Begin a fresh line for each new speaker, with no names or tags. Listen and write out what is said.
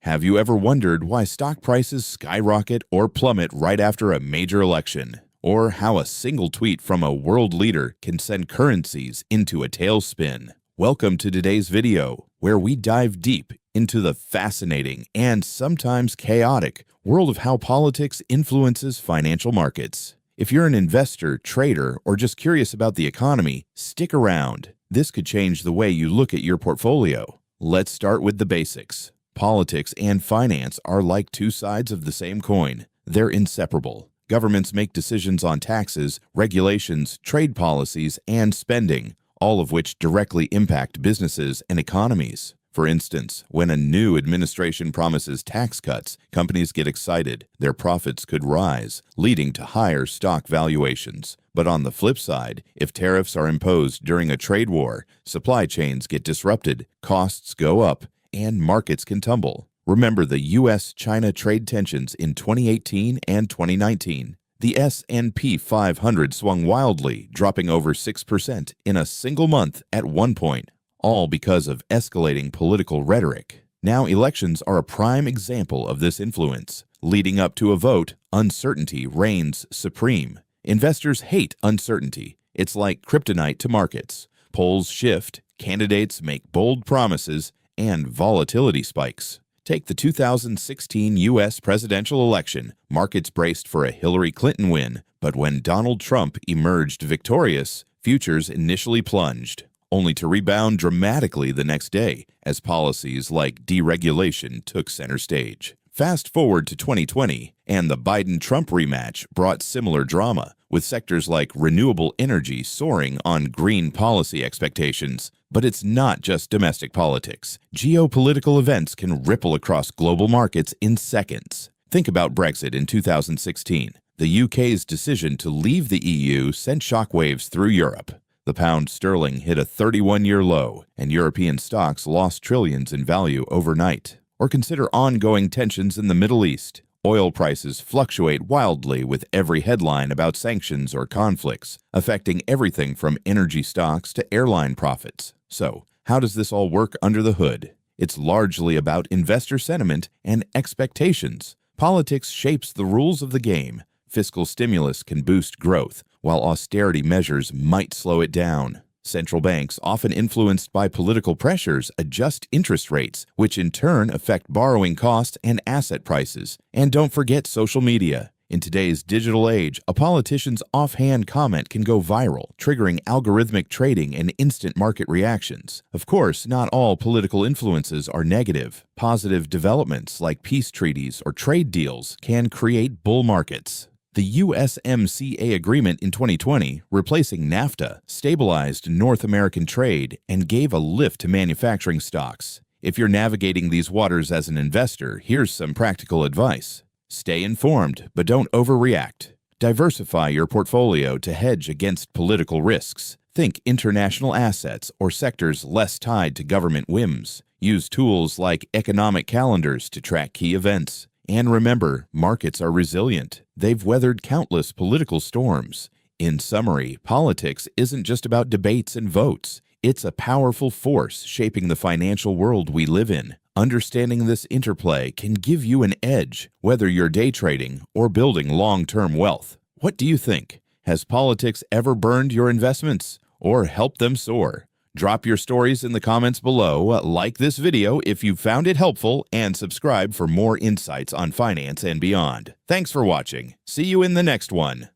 Have you ever wondered why stock prices skyrocket or plummet right after a major election? Or how a single tweet from a world leader can send currencies into a tailspin? Welcome to today's video, where we dive deep into the fascinating and sometimes chaotic world of how politics influences financial markets. If you're an investor, trader, or just curious about the economy, stick around. This could change the way you look at your portfolio. Let's start with the basics. Politics and finance are like two sides of the same coin. They're inseparable. Governments make decisions on taxes, regulations, trade policies, and spending, all of which directly impact businesses and economies. For instance, when a new administration promises tax cuts, companies get excited. Their profits could rise, leading to higher stock valuations. But on the flip side, if tariffs are imposed during a trade war, supply chains get disrupted, costs go up, and markets can tumble. Remember the U.S. China trade tensions in 2018 and 2019. The S&P 500 swung wildly, dropping over 6% in a single month at one point, all because of escalating political rhetoric. Now elections are a prime example of this influence. Leading up to a vote, uncertainty reigns supreme. Investors hate uncertainty. It's like kryptonite to markets. Polls shift, candidates make bold promises, and volatility spikes. Take the 2016 U.S. presidential election. Markets braced for a Hillary Clinton win, but when Donald Trump emerged victorious, futures initially plunged, only to rebound dramatically the next day as policies like deregulation took center stage. Fast forward to 2020, and the Biden-Trump rematch brought similar drama, with sectors like renewable energy soaring on green policy expectations. But it's not just domestic politics. Geopolitical events can ripple across global markets in seconds. Think about Brexit in 2016. The UK's decision to leave the EU sent shockwaves through Europe. The pound sterling hit a 31-year low, and European stocks lost trillions in value overnight. Or consider ongoing tensions in the Middle East. Oil prices fluctuate wildly with every headline about sanctions or conflicts, affecting everything from energy stocks to airline profits. So, how does this all work under the hood? It's largely about investor sentiment and expectations. Politics shapes the rules of the game. Fiscal stimulus can boost growth, while austerity measures might slow it down. Central banks, often influenced by political pressures, adjust interest rates, which in turn affect borrowing costs and asset prices. And don't forget social media. In today's digital age, a politician's offhand comment can go viral, triggering algorithmic trading and instant market reactions. Of course, not all political influences are negative. Positive developments like peace treaties or trade deals can create bull markets. The USMCA agreement in 2020, replacing NAFTA, stabilized North American trade and gave a lift to manufacturing stocks. If you're navigating these waters as an investor, here's some practical advice. Stay informed, but don't overreact. Diversify your portfolio to hedge against political risks. Think international assets or sectors less tied to government whims. Use tools like economic calendars to track key events. And remember, markets are resilient. They've weathered countless political storms. In summary, politics isn't just about debates and votes. It's a powerful force shaping the financial world we live in. Understanding this interplay can give you an edge, whether you're day trading or building long-term wealth. What do you think? Has politics ever burned your investments or helped them soar? Drop your stories in the comments below, like this video if you found it helpful, and subscribe for more insights on finance and beyond. Thanks for watching. See you in the next one.